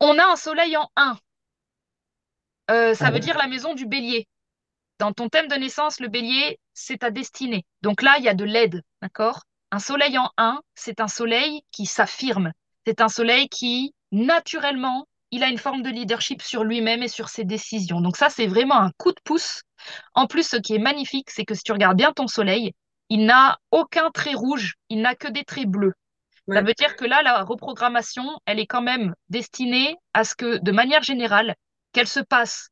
On a un soleil en 1. Ça veut dire la maison du bélier. Dans ton thème de naissance, le bélier, c'est ta destinée. Donc là, il y a de l'aide, d'accord? Un soleil en 1, c'est un soleil qui s'affirme. C'est un soleil qui, naturellement, il a une forme de leadership sur lui-même et sur ses décisions. Donc ça, c'est vraiment un coup de pouce. En plus, ce qui est magnifique, c'est que si tu regardes bien ton soleil, il n'a aucun trait rouge, il n'a que des traits bleus. Ça Ouais. veut dire que là, la reprogrammation, elle est quand même destinée à ce que, de manière générale, qu'elle se passe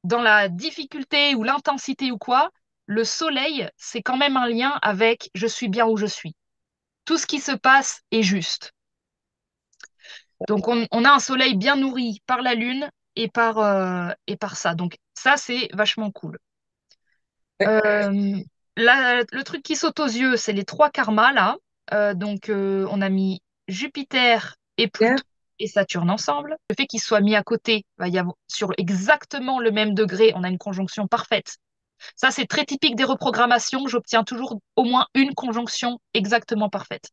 dans la difficulté ou l'intensité ou quoi, le soleil, c'est quand même un lien avec je suis bien où je suis. Tout ce qui se passe est juste. Donc on a un soleil bien nourri par la lune et par ça. Donc ça, c'est vachement cool. Ouais. Euh, le truc qui saute aux yeux, c'est les trois karmas là. On a mis Jupiter et Pierre. Pluton et Saturne ensemble. Le fait qu'ils soient mis à côté, va y avoir, sur exactement le même degré, on a une conjonction parfaite. Ça, c'est très typique des reprogrammations. J'obtiens toujours au moins une conjonction exactement parfaite.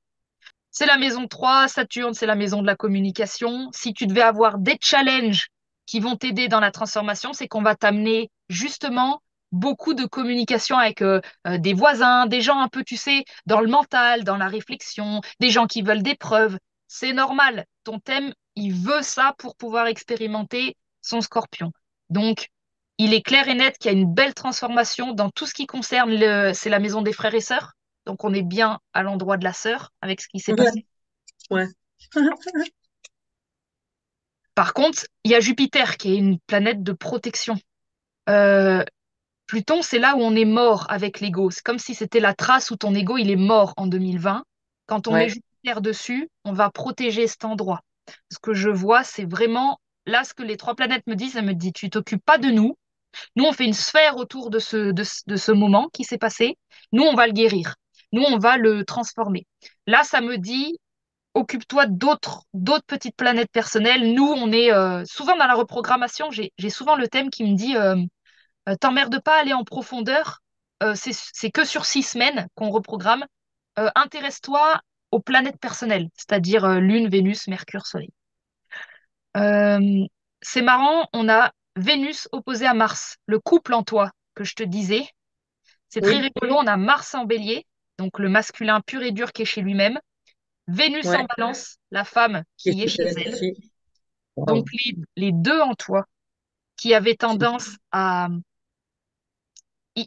C'est la maison 3, Saturne, c'est la maison de la communication. Si tu devais avoir des challenges qui vont t'aider dans la transformation, c'est qu'on va t'amener justement beaucoup de communication avec des voisins, des gens un peu, tu sais, dans le mental, dans la réflexion, des gens qui veulent des preuves. C'est normal. Ton thème, il veut ça pour pouvoir expérimenter son scorpion. Donc, il est clair et net qu'il y a une belle transformation dans tout ce qui concerne c'est la maison des frères et sœurs. Donc, on est bien à l'endroit de la sœur avec ce qui s'est Ouais. passé. Ouais. Par contre, il y a Jupiter qui est une planète de protection. Euh, Pluton, c'est là où on est mort avec l'ego. C'est comme si c'était la trace où ton ego, il est mort en 2020. Quand on met Ouais. Jupiter dessus, on va protéger cet endroit. Ce que je vois, c'est vraiment là ce que les trois planètes me disent. Elles me disent, tu t'occupes pas de nous. Nous, on fait une sphère autour de ce moment qui s'est passé. Nous, on va le guérir. Nous, on va le transformer. Là, ça me dit, occupe-toi d'autres petites planètes personnelles. Nous, on est souvent dans la reprogrammation. J'ai souvent le thème qui me dit t'emmerdes pas à aller en profondeur. C'est que sur 6 semaines qu'on reprogramme. Intéresse-toi aux planètes personnelles, c'est-à-dire Lune, Vénus, Mercure, Soleil. Euh, c'est marrant, on a Vénus opposée à Mars, le couple en toi que je te disais. C'est très Oui. rigolo. On a Mars en bélier, donc le masculin pur et dur qui est chez lui-même. Vénus en Ouais. balance, la femme Qu'est-ce qui est que chez t'as elle. dit? Donc Waouh. les deux en toi qui avaient tendance à...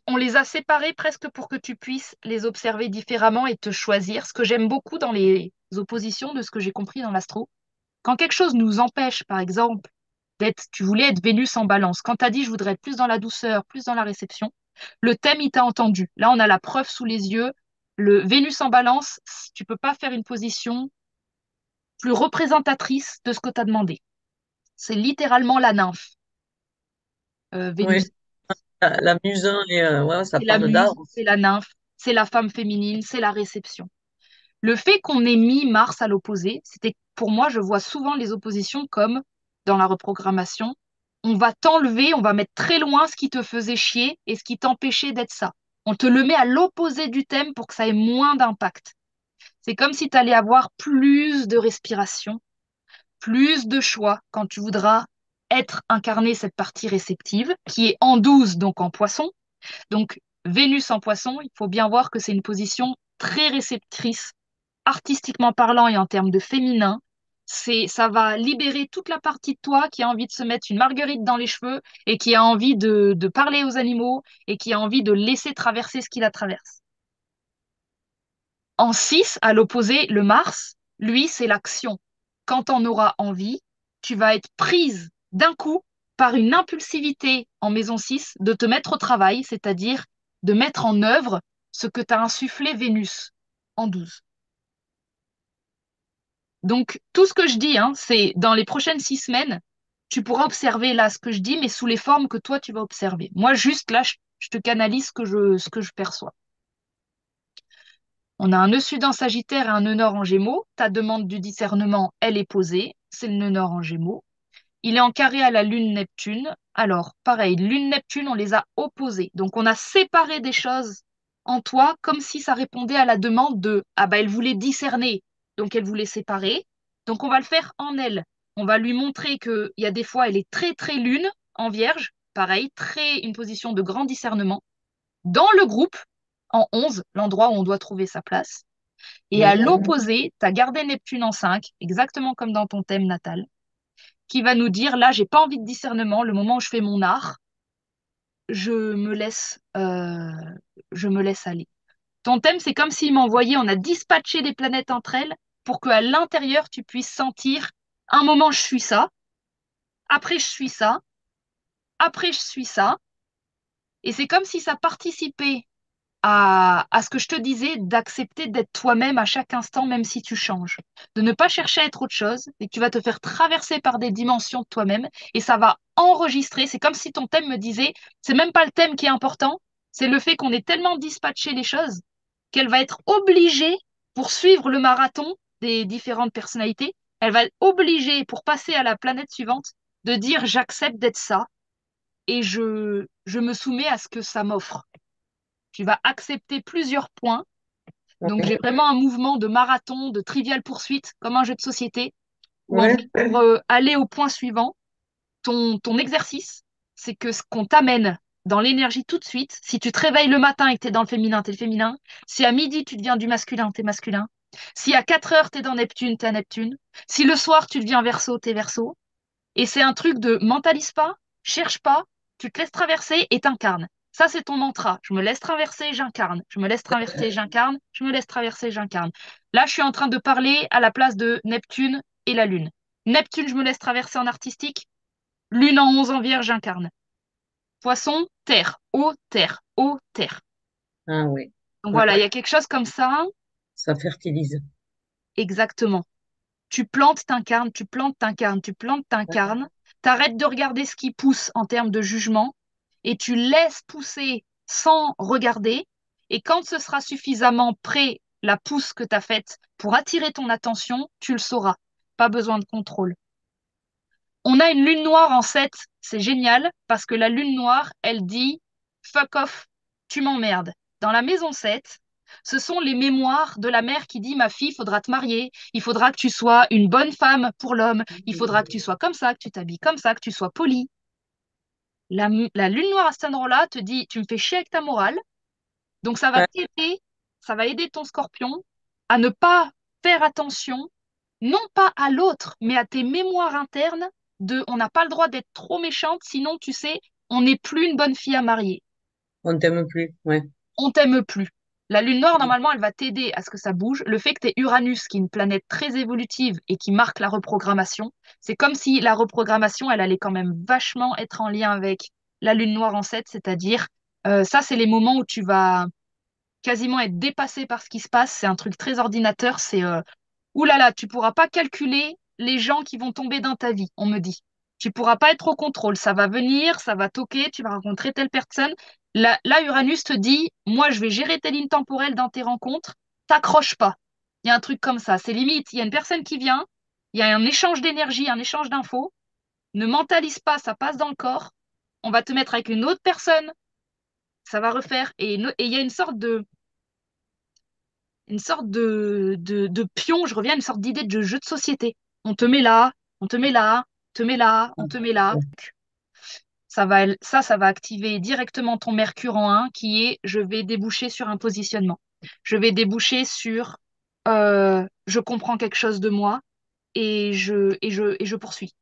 On les a séparés presque pour que tu puisses les observer différemment et te choisir. Ce que j'aime beaucoup dans les oppositions de ce que j'ai compris dans l'astro, quand quelque chose nous empêche, par exemple, tu voulais être Vénus en balance, quand tu as dit je voudrais être plus dans la douceur, plus dans la réception, le thème, il t'a entendu. Là, on a la preuve sous les yeux. Le Vénus en balance, tu peux pas faire une position plus représentatrice de ce que tu as demandé. C'est littéralement la nymphe, Ouais. Vénus. La musin et ouais, ça C'est la parle d'art. muse, c'est la nymphe, c'est la femme féminine, c'est la réception. Le fait qu'on ait mis Mars à l'opposé, c'était pour moi, je vois souvent les oppositions comme dans la reprogrammation, on va t'enlever, on va mettre très loin ce qui te faisait chier et ce qui t'empêchait d'être ça. On te le met à l'opposé du thème pour que ça ait moins d'impact. C'est comme si tu allais avoir plus de respiration, plus de choix quand tu voudras être incarné cette partie réceptive qui est en 12, donc en poisson. Donc Vénus en poisson, il faut bien voir que c'est une position très réceptrice artistiquement parlant et en termes de féminin. Ça va libérer toute la partie de toi qui a envie de se mettre une marguerite dans les cheveux et qui a envie de parler aux animaux et qui a envie de laisser traverser ce qui la traverse. En 6, à l'opposé, le Mars, lui, c'est l'action. Quand on aura envie, tu vas être prise d'un coup par une impulsivité en maison 6 de te mettre au travail, c'est-à-dire de mettre en œuvre ce que t'a insufflé Vénus en 12. Donc, tout ce que je dis, hein, c'est dans les prochaines 6 semaines, tu pourras observer là ce que je dis, mais sous les formes que toi, tu vas observer. Moi, juste là, je te canalise ce que je perçois. On a un nœud sud en Sagittaire et un nœud nord en Gémeaux. Ta demande du discernement, elle est posée. C'est le nœud nord en Gémeaux. Il est en carré à la Lune Neptune. Alors, pareil, Lune Neptune, on les a opposés. Donc, on a séparé des choses en toi comme si ça répondait à la demande de ah bah elle voulait discerner, donc elle voulait séparer. Donc, on va le faire en elle. On va lui montrer qu'il y a des fois, elle est très, très lune en vierge. Pareil, très une position de grand discernement. Dans le groupe, en 11, l'endroit où on doit trouver sa place. Et à Oui. l'opposé, tu as gardé Neptune en 5, exactement comme dans ton thème natal, qui va nous dire, là, j'ai pas envie de discernement, le moment où je fais mon art, je me laisse, euh, je me laisse aller. Ton thème, c'est comme s'il m'envoyait, on a dispatché les planètes entre elles pour qu'à l'intérieur, tu puisses sentir, un moment, je suis ça, après, je suis ça, après, je suis ça. Et c'est comme si ça participait à ce que je te disais, d'accepter d'être toi-même à chaque instant, même si tu changes. De ne pas chercher à être autre chose, et que tu vas te faire traverser par des dimensions de toi-même, et ça va enregistrer. C'est comme si ton thème me disait, c'est même pas le thème qui est important, c'est le fait qu'on ait tellement dispatché les choses qu'elle va être obligée, pour suivre le marathon des différentes personnalités, elle va être obligée, pour passer à la planète suivante, de dire, j'accepte d'être ça, et je me soumets à ce que ça m'offre. Tu vas accepter plusieurs points. Donc, j'ai Ouais. vraiment un mouvement de marathon, de trivial poursuite, comme un jeu de société, où en fait, Ouais. pour aller au point suivant, ton exercice, c'est que ce qu'on t'amène dans l'énergie tout de suite, si tu te réveilles le matin et que tu es dans le féminin, tu es le féminin. Si à midi, tu deviens du masculin, tu es masculin. Si à 4 heures, tu es dans Neptune, tu es à Neptune. Si le soir, tu deviens verso, tu es verso. Et c'est un truc de mentalise pas, cherche pas, tu te laisses traverser et t'incarnes. Ça, c'est ton mantra. Je me laisse traverser, j'incarne. Je me laisse traverser, j'incarne. Je me laisse traverser, j'incarne. Là, je suis en train de parler à la place de Neptune et la Lune. Neptune, je me laisse traverser en artistique. Lune en 11 en vierge, j'incarne. Poisson, terre, eau, terre, eau, terre. Ah oui. Donc Ouais. voilà, il y a quelque chose comme ça. Ça fertilise. Exactement. Tu plantes, t'incarnes, tu plantes, t'incarnes, tu plantes, Ouais. t'incarnes. T'arrêtes de regarder ce qui pousse en termes de jugement et tu laisses pousser sans regarder. Et quand ce sera suffisamment près, la pousse que tu as faite pour attirer ton attention, tu le sauras. Pas besoin de contrôle. On a une lune noire en 7, c'est génial parce que la lune noire, elle dit fuck off, tu m'emmerdes. Dans la maison 7, ce sont les mémoires de la mère qui dit ma fille, il faudra te marier, il faudra que tu sois une bonne femme pour l'homme, il faudra que tu sois comme ça, que tu t'habilles comme ça, que tu sois poli. La lune noire à cet endroit-là te dit tu me fais chier avec ta morale, donc ça va Ouais. t'aider, ça va aider ton scorpion à ne pas faire attention, non pas à l'autre, mais à tes mémoires internes de on n'a pas le droit d'être trop méchante, sinon tu sais, on n'est plus une bonne fille à marier. On t'aime plus. Ouais. On t'aime plus. La lune noire, normalement, elle va t'aider à ce que ça bouge. Le fait que tu es Uranus, qui est une planète très évolutive et qui marque la reprogrammation, c'est comme si la reprogrammation, elle allait quand même vachement être en lien avec la lune noire en 7, c'est-à-dire, ça, c'est les moments où tu vas quasiment être dépassé par ce qui se passe. C'est un truc très ordinateur. C'est ouh là là, tu pourras pas calculer les gens qui vont tomber dans ta vie, on me dit. Tu pourras pas être au contrôle. Ça va venir, ça va toquer, tu vas rencontrer telle personne. Là, Uranus te dit, moi, je vais gérer tes lignes temporelles dans tes rencontres. T'accroches pas. Il y a un truc comme ça. C'est limite, il y a une personne qui vient, il y a un échange d'énergie, un échange d'infos. Ne mentalise pas, ça passe dans le corps. On va te mettre avec une autre personne, ça va refaire. Et il y a une sorte de pion, je reviens à une sorte d'idée de jeu de société. On te met là, on te met là, on te met là, Ah, on te met là. ouais. Ça va activer directement ton Mercure en 1 qui est je vais déboucher sur un positionnement. Je vais déboucher sur je comprends quelque chose de moi et je poursuis.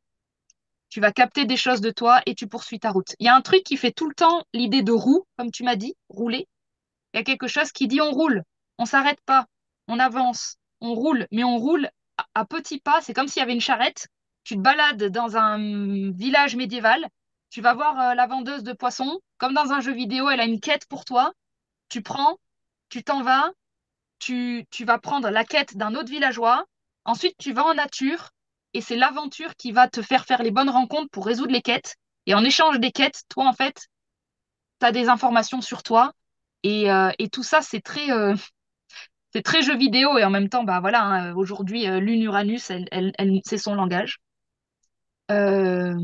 Tu vas capter des choses de toi et tu poursuis ta route. Il y a un truc qui fait tout le temps l'idée de roue, comme tu m'as dit, rouler. Il y a quelque chose qui dit on roule, on s'arrête pas, on avance, on roule, mais on roule à petits pas. C'est comme s'il y avait une charrette. Tu te balades dans un village médiéval. Tu vas voir la vendeuse de poissons. Comme dans un jeu vidéo, elle a une quête pour toi. Tu prends, tu t'en vas, tu vas prendre la quête d'un autre villageois. Ensuite, tu vas en nature et c'est l'aventure qui va te faire faire les bonnes rencontres pour résoudre les quêtes. Et en échange des quêtes, toi, en fait, tu as des informations sur toi. Et tout ça, c'est très jeu vidéo et en même temps, bah voilà, hein, aujourd'hui, Lune Uranus, c'est son langage. Euh,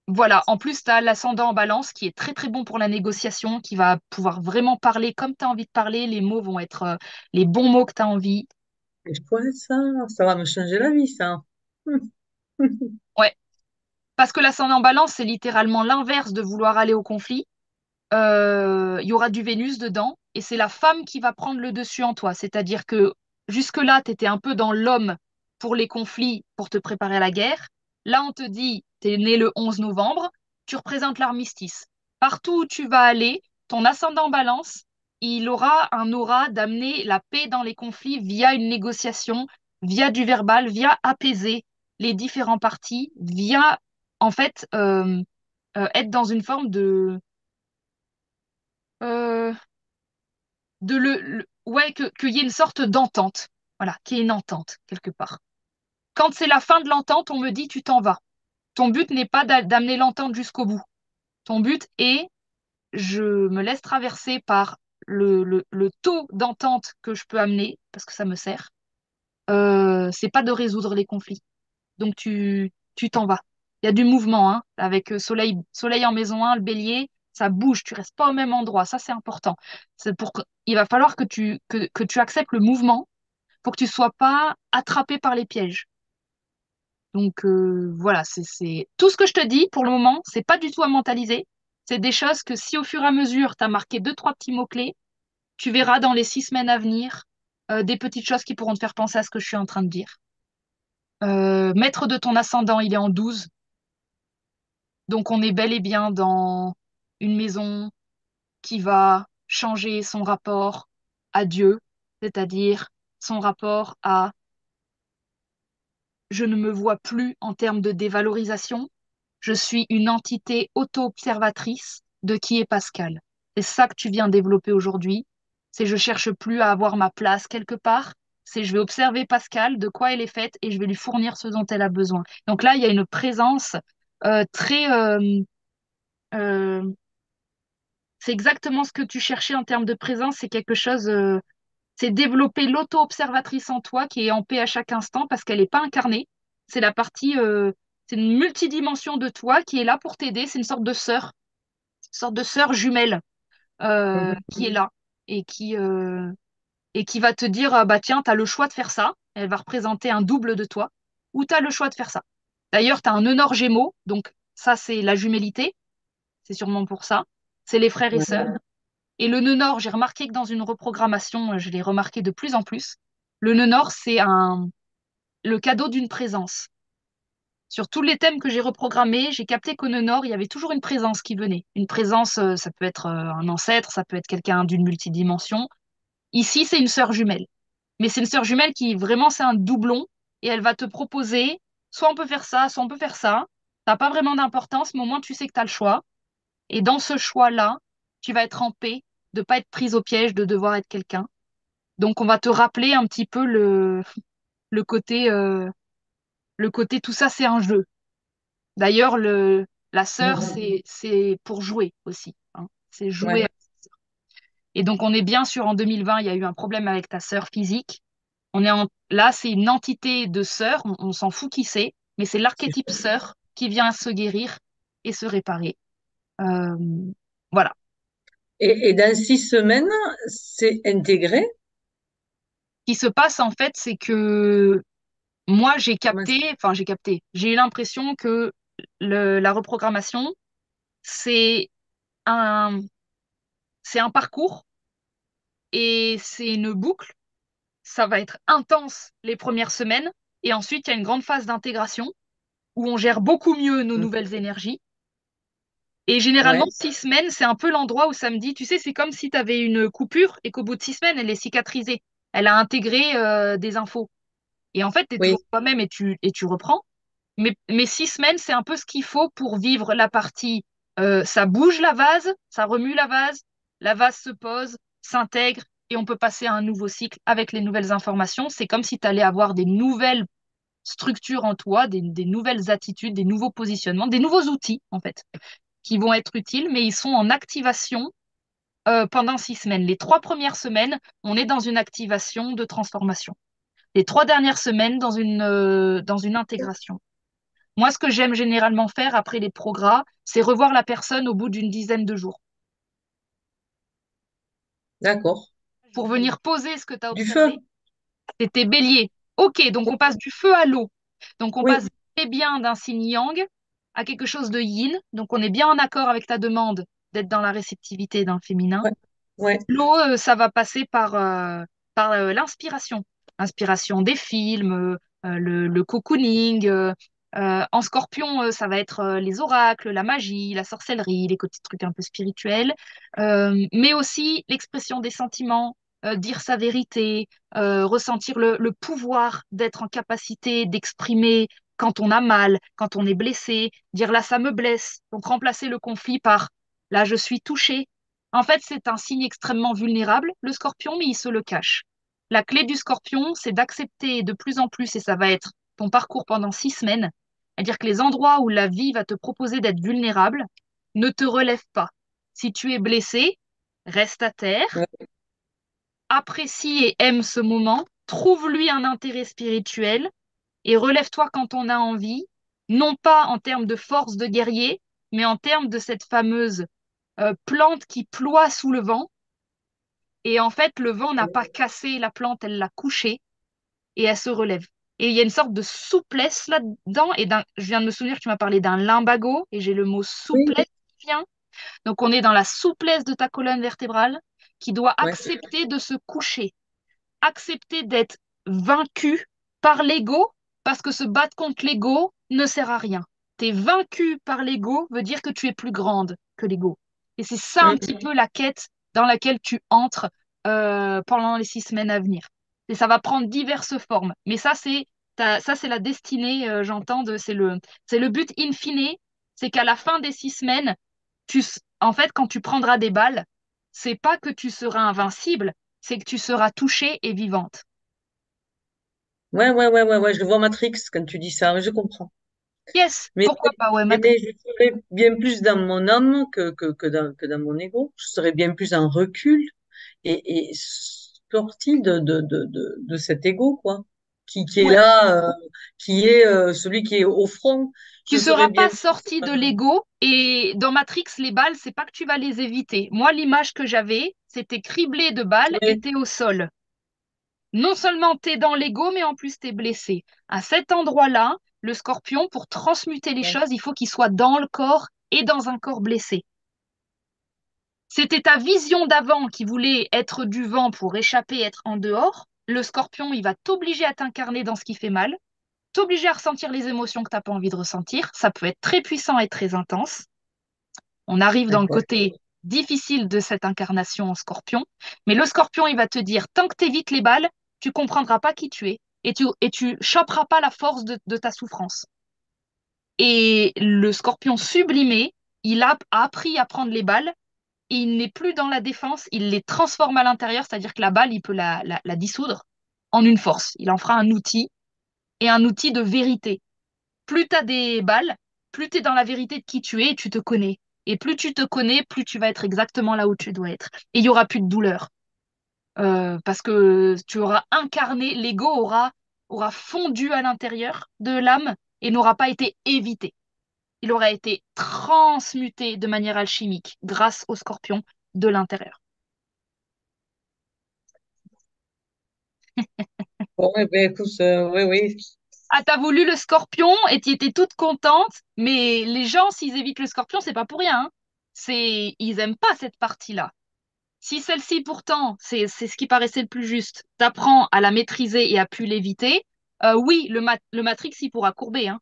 voilà, en plus, tu as l'ascendant en balance qui est très très bon pour la négociation, qui va pouvoir vraiment parler comme tu as envie de parler. Les mots vont être les bons mots que tu as envie. Et je pourrais ça. Ça va me changer la vie, ça. Ouais, parce que l'ascendant balance, c'est littéralement l'inverse de vouloir aller au conflit. Il y aura du Vénus dedans, et c'est la femme qui va prendre le dessus en toi. C'est-à-dire que jusque-là, tu étais un peu dans l'homme pour les conflits, pour te préparer à la guerre. Là, on te dit, tu es né le 11 novembre, tu représentes l'armistice. Partout où tu vas aller, ton ascendant balance, il aura un aura d'amener la paix dans les conflits via une négociation, via du verbal, via apaiser les différents partis, via, en fait, être dans une forme euh, ouais, qu'il y ait une sorte d'entente. Voilà, qu'il y ait une entente quelque part. Quand c'est la fin de l'entente, on me dit tu t'en vas. Ton but n'est pas d'amener l'entente jusqu'au bout. Ton but est je me laisse traverser par le taux d'entente que je peux amener, parce que ça me sert. C'est pas de résoudre les conflits. Donc tu t'en vas. Il y a du mouvement, hein, avec soleil en maison 1, le bélier, ça bouge, tu restes pas au même endroit, ça c'est important. Il va falloir que tu acceptes le mouvement pour que tu sois pas attrapé par les pièges. Donc voilà, c'est tout ce que je te dis pour le moment, c'est pas du tout à mentaliser. C'est des choses que si au fur et à mesure, tu as marqué deux, trois petits mots-clés, tu verras dans les 6 semaines à venir des petites choses qui pourront te faire penser à ce que je suis en train de dire. Maître de ton ascendant, il est en 12. Donc on est bel et bien dans une maison qui va changer son rapport à Dieu, c'est-à-dire son rapport à je ne me vois plus en termes de dévalorisation, je suis une entité auto-observatrice de qui est Pascal. C'est ça que tu viens développer aujourd'hui. C'est je cherche plus à avoir ma place quelque part. C'est je vais observer Pascal, de quoi elle est faite, et je vais lui fournir ce dont elle a besoin. Donc là, il y a une présence très euh, c'est exactement ce que tu cherchais en termes de présence. C'est quelque chose, c'est développer l'auto-observatrice en toi qui est en paix à chaque instant parce qu'elle n'est pas incarnée. C'est la partie, c'est une multidimension de toi qui est là pour t'aider. C'est une sorte de sœur jumelle qui est là et et qui va te dire, ah bah tiens, tu as le choix de faire ça. Elle va représenter un double de toi ou tu as le choix de faire ça. D'ailleurs, tu as un nœud nord Gémeaux, donc ça, c'est la jumélité. C'est sûrement pour ça. C'est les frères et Ouais, sœurs. Et le nœud nord, j'ai remarqué que dans une reprogrammation, je l'ai remarqué de plus en plus, le nœud nord, le cadeau d'une présence. Sur tous les thèmes que j'ai reprogrammés, j'ai capté qu'au nœud nord, il y avait toujours une présence qui venait. Une présence, ça peut être un ancêtre, ça peut être quelqu'un d'une multidimension. Ici, c'est une sœur jumelle. Mais c'est une sœur jumelle qui, vraiment, c'est un doublon et elle va te proposer, soit on peut faire ça, soit on peut faire ça. Ça n'a pas vraiment d'importance, mais au moins tu sais que tu as le choix. Et dans ce choix-là, tu vas être en paix de ne pas être prise au piège de devoir être quelqu'un. Donc, on va te rappeler un petit peu le côté, le côté tout ça, c'est un jeu. D'ailleurs, la sœur, c'est pour jouer aussi, hein. C'est jouer. ouais, Et donc, on est bien sûr en 2020, il y a eu un problème avec ta sœur physique. Là, c'est une entité de sœur, on s'en fout qui c'est, mais c'est c'est l'archétype sœur qui vient se guérir et se réparer. Euh, voilà. et dans 6 semaines, c'est intégré? Ce qui se passe, en fait, c'est que moi, Comment ça- j'ai eu l'impression que la reprogrammation, c'est un, c'est un parcours et c'est une boucle. Ça va être intense les premières semaines et ensuite, il y a une grande phase d'intégration où on gère beaucoup mieux nos nouvelles énergies. Et généralement, Ouais, 6 semaines, c'est un peu l'endroit où ça me dit, tu sais, c'est comme si tu avais une coupure et qu'au bout de 6 semaines, elle est cicatrisée. Elle a intégré des infos. Et en fait, tu es oui, toujours toi-même et tu reprends. Mais 6 semaines, c'est un peu ce qu'il faut pour vivre la partie. Ça bouge la vase, ça remue la vase se pose, s'intègre et on peut passer à un nouveau cycle avec les nouvelles informations. C'est comme si tu allais avoir des nouvelles structures en toi, des nouvelles attitudes, des nouveaux positionnements, des nouveaux outils en fait, qui vont être utiles, mais ils sont en activation pendant 6 semaines. Les 3 premières semaines, on est dans une activation de transformation. Les 3 dernières semaines, dans une intégration. Moi, ce que j'aime généralement faire après les progrès, c'est revoir la personne au bout d'une dizaine de jours d'accord. pour venir poser ce que tu as Du feu. observé. C'était bélier. Ok, donc on passe du feu à l'eau. Donc, on passe Oui, très bien d'un signe yang à quelque chose de yin. Donc, on est bien en accord avec ta demande d'être dans la réceptivité d'un féminin. ouais, ouais, L'eau, ça va passer par l'inspiration. Inspiration des films, le cocooning. En scorpion, ça va être les oracles, la magie, la sorcellerie, les petits trucs un peu spirituels. Mais aussi l'expression des sentiments, dire sa vérité, ressentir le pouvoir d'être en capacité d'exprimer quand on a mal, quand on est blessé, dire là, ça me blesse. Donc remplacer le conflit par là, je suis touché. En fait, c'est un signe extrêmement vulnérable, le scorpion, mais il se le cache. La clé du scorpion, c'est d'accepter de plus en plus, et ça va être ton parcours pendant 6 semaines, c'est-à-dire que les endroits où la vie va te proposer d'être vulnérable ne te relèvent pas. Si tu es blessé, reste à terre, ouais. apprécie et aime ce moment, trouve-lui un intérêt spirituel et relève-toi quand on a envie, non pas en termes de force de guerrier, mais en termes de cette fameuse plante qui ploie sous le vent. Et en fait, le vent n'a pas cassé la plante, elle l'a couchée et elle se relève. Et il y a une sorte de souplesse là-dedans. Je viens de me souvenir que tu m'as parlé d'un limbago et j'ai le mot Oui, souplesse qui vient. Donc on est dans la souplesse de ta colonne vertébrale qui doit ouais. accepter de se coucher, accepter d'être vaincu par l'ego parce que se battre contre l'ego ne sert à rien. T'es vaincu par l'ego veut dire que tu es plus grande que l'ego. Et c'est ça un petit Mm. peu la quête dans laquelle tu entres pendant les 6 semaines à venir. Et ça va prendre diverses formes. Mais ça, c'est la destinée, j'entends, c'est le but in fine, c'est qu'à la fin des 6 semaines, en fait, quand tu prendras des balles, c'est pas que tu seras invincible, c'est que tu seras touchée et vivante. Ouais, ouais, ouais, ouais, ouais, je le vois Matrix quand tu dis ça, je comprends. Yes, Mais, pourquoi pas, ouais, mais je serais bien plus dans mon âme que dans mon ego. Je serais bien plus en recul et sorti de cet ego, quoi, qui est ouais. là, qui est celui qui est au front. Tu Je serais seras pas bien plus. sorti de l'ego et dans Matrix, les balles, c'est pas que tu vas les éviter. Moi, l'image que j'avais, c'était criblé de balles et Oui, t'es au sol. Non seulement t'es dans l'ego, mais en plus t'es blessé. À cet endroit-là, le scorpion, pour transmuter les ouais, choses, il faut qu'il soit dans le corps et dans un corps blessé. C'était ta vision d'avant qui voulait être du vent pour échapper, être en dehors. Le scorpion, il va t'obliger à t'incarner dans ce qui fait mal, t'obliger à ressentir les émotions que tu n'as pas envie de ressentir. Ça peut être très puissant et très intense. On arrive dans le d'accord. côté difficile de cette incarnation en scorpion. Mais le scorpion, il va te dire, tant que tu évites les balles, tu comprendras pas qui tu es et tu choperas pas la force de ta souffrance. Et le scorpion sublimé, il a appris à prendre les balles et il n'est plus dans la défense, il les transforme à l'intérieur, c'est-à-dire que la balle, il peut la dissoudre en une force. Il en fera un outil et un outil de vérité. Plus tu as des balles, plus tu es dans la vérité de qui tu es et tu te connais. Et plus tu te connais, plus tu vas être exactement là où tu dois être. Et il n'y aura plus de douleur. Parce que tu auras incarné, l'ego aura fondu à l'intérieur de l'âme et n'aura pas été évité. Il aura été transmuté de manière alchimique grâce au scorpion de l'intérieur. Bon, eh ben, écoute, oui, oui. Ah, t'as voulu le scorpion et tu étais toute contente, mais les gens, s'ils évitent le scorpion, c'est pas pour rien, hein. Ils aiment pas cette partie-là. Si celle-ci, pourtant, c'est ce qui paraissait le plus juste, t'apprends à la maîtriser et à pu l'éviter, oui, le Matrix, il pourra courber, hein.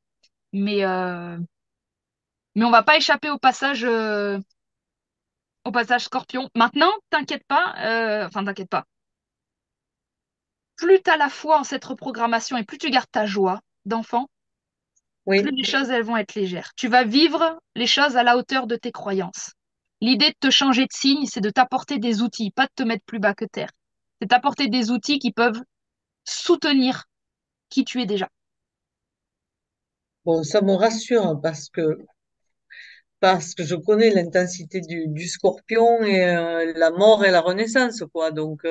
Mais, euh, mais on va pas échapper au passage scorpion. Maintenant, t'inquiète pas, enfin, t'inquiète pas. Plus t'as la foi en cette reprogrammation et plus tu gardes ta joie d'enfant, plus Oui. les choses, elles vont être légères. Tu vas vivre les choses à la hauteur de tes croyances. L'idée de te changer de signe, c'est de t'apporter des outils, pas de te mettre plus bas que terre. C'est t'apporter des outils qui peuvent soutenir qui tu es déjà. Bon, ça me rassure hein, parce que je connais l'intensité du scorpion et la mort et la renaissance, quoi. Donc,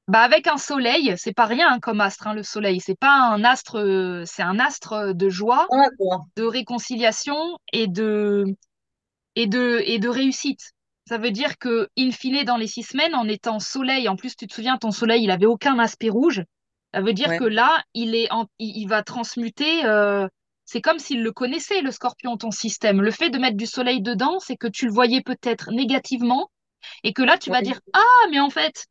Bah avec un soleil, c'est pas rien hein, comme astre, hein, le soleil. C'est pas un astre, c'est un astre de joie, voilà, quoi. de réconciliation et de réussite. Ça veut dire que, in fine, dans les 6 semaines, en étant soleil, en plus, tu te souviens, ton soleil, il avait aucun aspect rouge. Ça veut dire Ouais. que là, il va transmuter. C'est comme s'il le connaissait, le scorpion, ton système. Le fait de mettre du soleil dedans, c'est que tu le voyais peut-être négativement et que là, tu vas Ouais. dire, ah, mais en fait,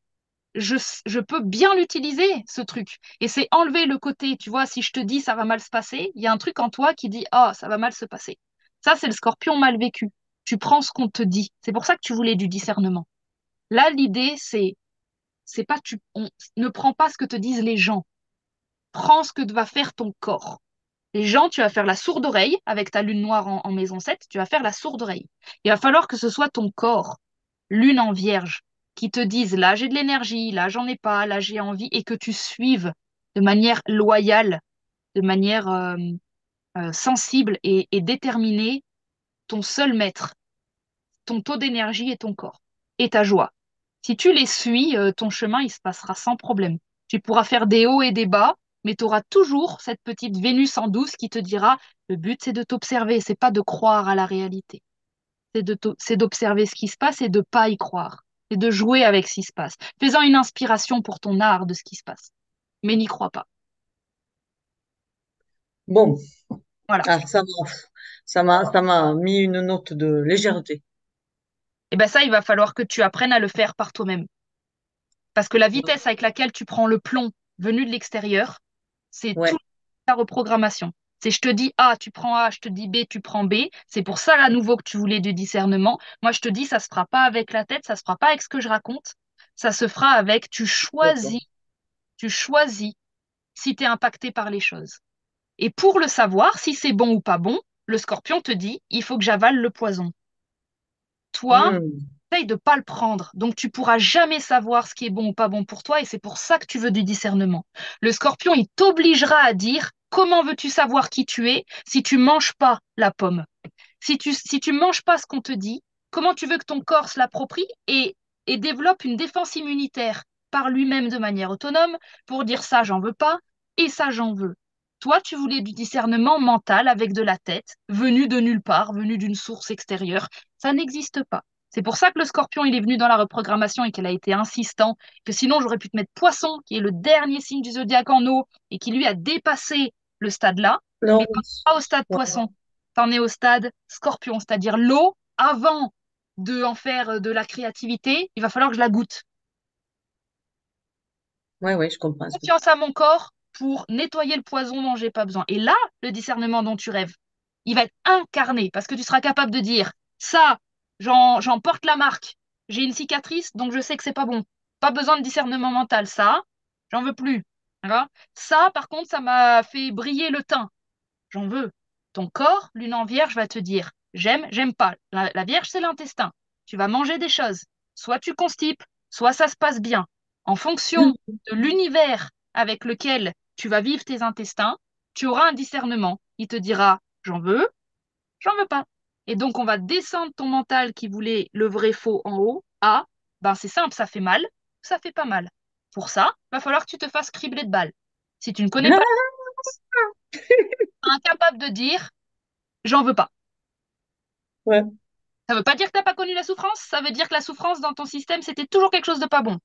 je, je peux bien l'utiliser, ce truc. Et c'est enlever le côté, tu vois, si je te dis ça va mal se passer, il y a un truc en toi qui dit, ah, ça va mal se passer. Ça, c'est le scorpion mal vécu. Tu prends ce qu'on te dit. C'est pour ça que tu voulais du discernement. Là, l'idée, c'est pas, ne prends pas ce que te disent les gens. Prends ce que va faire ton corps. Les gens, tu vas faire la sourde oreille avec ta lune noire en maison 7. Tu vas faire la sourde oreille. Il va falloir que ce soit ton corps, lune en vierge, qui te dise là j'ai de l'énergie, là j'en ai pas, là j'ai envie, et que tu suives de manière loyale, de manière sensible et déterminée ton seul maître, ton taux d'énergie et ton corps, et ta joie. Si tu les suis, ton chemin, il se passera sans problème. Tu pourras faire des hauts et des bas, mais tu auras toujours cette petite Vénus en douce qui te dira, le but, c'est de t'observer, c'est pas de croire à la réalité. C'est d'observer ce qui se passe et de pas y croire. Et de jouer avec ce qui se passe. Faisant une inspiration pour ton art de ce qui se passe. Mais n'y crois pas. Bon, Voilà. ah, ça m'a mis une note de légèreté. Et ben ça, il va falloir que tu apprennes à le faire par toi-même. Parce que la Ouais. vitesse avec laquelle tu prends le plomb venu de l'extérieur, c'est Ouais. toute ta reprogrammation. C'est je te dis A, tu prends A, je te dis B, tu prends B. C'est pour ça à nouveau que tu voulais du discernement. Moi, je te dis, ça se fera pas avec la tête, ça se fera pas avec ce que je raconte. Ça se fera avec, D'accord. tu choisis si tu es impacté par les choses. Et pour le savoir, si c'est bon ou pas bon, le scorpion te dit, il faut que j'avale le poison. Toi, Hmm. essaye de pas le prendre. Donc, tu pourras jamais savoir ce qui est bon ou pas bon pour toi et c'est pour ça que tu veux du discernement. Le scorpion, il t'obligera à dire comment veux-tu savoir qui tu es si tu manges pas la pomme? Si tu manges pas ce qu'on te dit, comment tu veux que ton corps se l'approprie et développe une défense immunitaire par lui-même de manière autonome pour dire ça, j'en veux pas et ça, j'en veux. Toi, tu voulais du discernement mental avec de la tête, venu de nulle part, venu d'une source extérieure. Ça n'existe pas. C'est pour ça que le scorpion, il est venu dans la reprogrammation et qu'elle a été insistant, que sinon j'aurais pu te mettre poisson, qui est le dernier signe du zodiaque en eau et qui lui a dépassé le stade là, Non, mais pas au stade ouais, poisson. T'en es au stade scorpion, c'est-à-dire l'eau, avant de en faire de la créativité, il va falloir que je la goûte. ouais, ouais, je comprends ce que tu Confiance à mon corps pour nettoyer le poison dont j'ai pas besoin. Et là, le discernement dont tu rêves, il va être incarné parce que tu seras capable de dire ça, j'en porte la marque. J'ai une cicatrice, donc je sais que c'est pas bon. Pas besoin de discernement mental. Ça, j'en veux plus. D'accord. Ça, par contre, ça m'a fait briller le teint. J'en veux. Ton corps, lune en vierge, va te dire j'aime, j'aime pas. La vierge, c'est l'intestin. Tu vas manger des choses. Soit tu constipes, soit ça se passe bien. En fonction dis. de l'univers avec lequel tu vas vivre tes intestins, tu auras un discernement. Il te dira j'en veux pas. Et donc, on va descendre ton mental qui voulait le vrai faux en haut à ben c'est simple, ça fait mal, ça fait pas mal. Pour ça, va falloir que tu te fasses cribler de balles. Si tu ne connais pas, incapable de dire j'en veux pas. Ouais. Ça veut pas dire que t'as pas connu la souffrance, ça veut dire que la souffrance dans ton système, c'était toujours quelque chose de pas bon.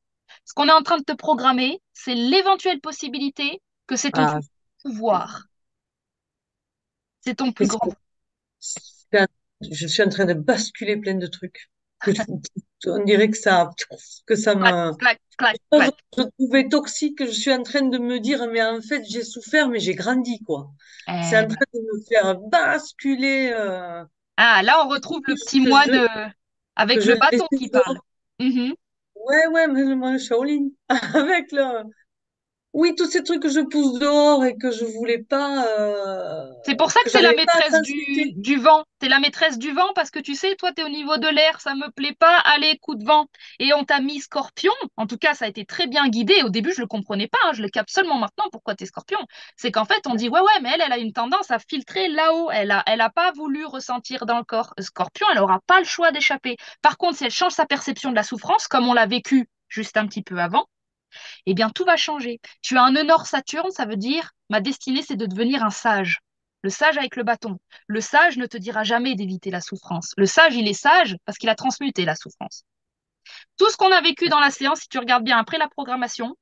Ce qu'on est en train de te programmer, c'est l'éventuelle possibilité que c'est ton Ah, plus grand pouvoir, c'est ton plus et c'est- grand. c'est un- je suis en train de basculer plein de trucs. Que je- on dirait que ça Clac, me, clac, clac, chose clac. que je trouvais toxique, je suis en train de me dire, mais en fait, j'ai souffert, mais j'ai grandi, quoi. C'est en Eh, train de me faire basculer, ah, là, on retrouve le plus petit moine que avec je le bâton l'étais qui parle. dehors. Mhm. Ouais, ouais, mais le Shaolin. Avec le, oui, tous ces trucs que je pousse dehors et que je voulais pas, C'est pour ça que que t'es la j'arrivais pas à maîtresse transmuter. du vent. T'es la maîtresse du vent parce que tu sais, toi, t'es au niveau de l'air, ça me plaît pas, allez, coup de vent. Et on t'a mis scorpion. En tout cas, ça a été très bien guidé. Au début, je le comprenais pas, hein, je le capte seulement maintenant pourquoi t'es scorpion. C'est qu'en fait, on dit, ouais, ouais, mais elle a une tendance à filtrer là-haut. Elle a pas voulu ressentir dans le corps. Scorpion, elle aura pas le choix d'échapper. Par contre, si elle change sa perception de la souffrance, comme on l'a vécu juste un petit peu avant, eh bien, tout va changer. Tu as un nœud nord-Saturne, ça veut dire ma destinée, c'est de devenir un sage. Le sage avec le bâton. Le sage ne te dira jamais d'éviter la souffrance. Le sage, il est sage parce qu'il a transmuté la souffrance. Tout ce qu'on a vécu dans la séance, si tu regardes bien après la programmation,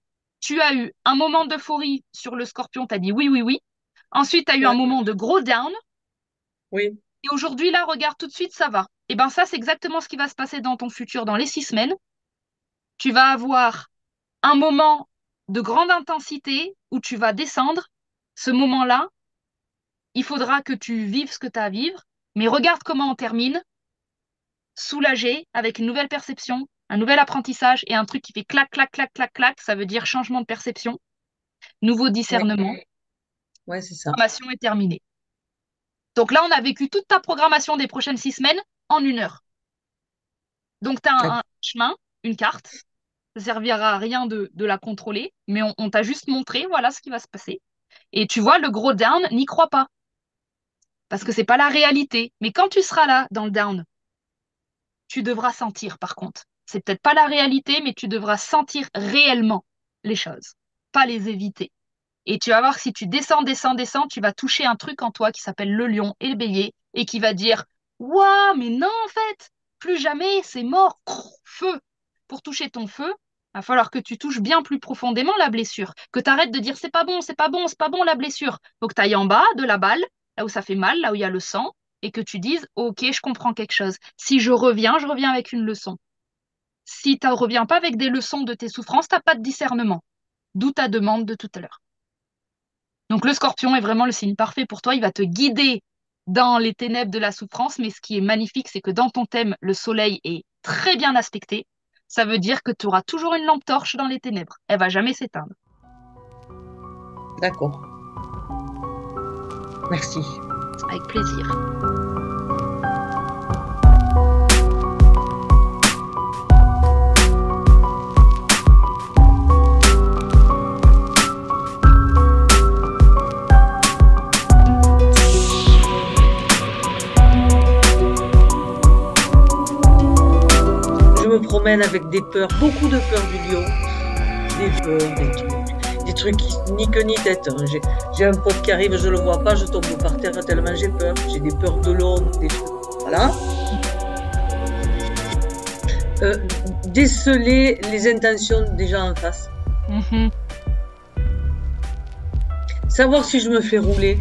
Tu as eu un moment d'euphorie sur le Scorpion, tu as dit oui, oui, oui. Ensuite, tu as eu un Ouais, moment de gros down. oui, Et aujourd'hui, là, regarde, tout de suite, ça va. Et bien ça, c'est exactement ce qui va se passer dans ton futur dans les 6 semaines. Tu vas avoir un moment de grande intensité où tu vas descendre. Ce moment-là, il faudra que tu vives ce que tu as à vivre. Mais regarde comment on termine, soulagé, avec une nouvelle perception, un nouvel apprentissage et un truc qui fait clac, clac, clac, clac, clac. Ça veut dire changement de perception, nouveau ouais, discernement. ouais, c'est La ça. formation est terminée. Donc là, on a vécu toute ta programmation des prochaines 6 semaines en 1 heure. Donc, tu as un D'accord. chemin, une carte. Ça ne servira à rien de la contrôler, mais on t'a juste montré, voilà ce qui va se passer. Et tu vois, le gros down, n'y crois pas, parce que c'est pas la réalité. Mais quand tu seras là, dans le down, tu devras sentir, par contre. C'est peut-être pas la réalité, mais tu devras sentir réellement les choses, pas les éviter. Et tu vas voir que si tu descends, descends, descends, tu vas toucher un truc en toi qui s'appelle le lion et le bélier et qui va dire, ouah, mais non, en fait, plus jamais, c'est mort, feu. Pour toucher ton feu, il va falloir que tu touches bien plus profondément la blessure, que tu arrêtes de dire c'est pas bon, c'est pas bon, c'est pas bon la blessure. Faut que tu ailles en bas de la balle, là où ça fait mal, là où il y a le sang, et que tu dises, ok, je comprends quelque chose. Si je reviens avec une leçon. Si tu ne reviens pas avec des leçons de tes souffrances, tu n'as pas de discernement. D'où ta demande de tout à l'heure. Donc le scorpion est vraiment le signe parfait pour toi. Il va te guider dans les ténèbres de la souffrance. Mais ce qui est magnifique, c'est que dans ton thème, le soleil est très bien aspecté. Ça veut dire que tu auras toujours une lampe torche dans les ténèbres. Elle va jamais s'éteindre. D'accord. Merci. Avec plaisir. Je me promène avec des peurs, beaucoup de peurs du lion. Des peurs, des trucs qui ni queue ni tête. Hein. J'ai un pote qui arrive, je le vois pas, je tombe par terre tellement j'ai peur. J'ai des peurs de l'eau, des trucs. Voilà. Déceler les intentions des gens en face. Mhm. Savoir si je me fais rouler.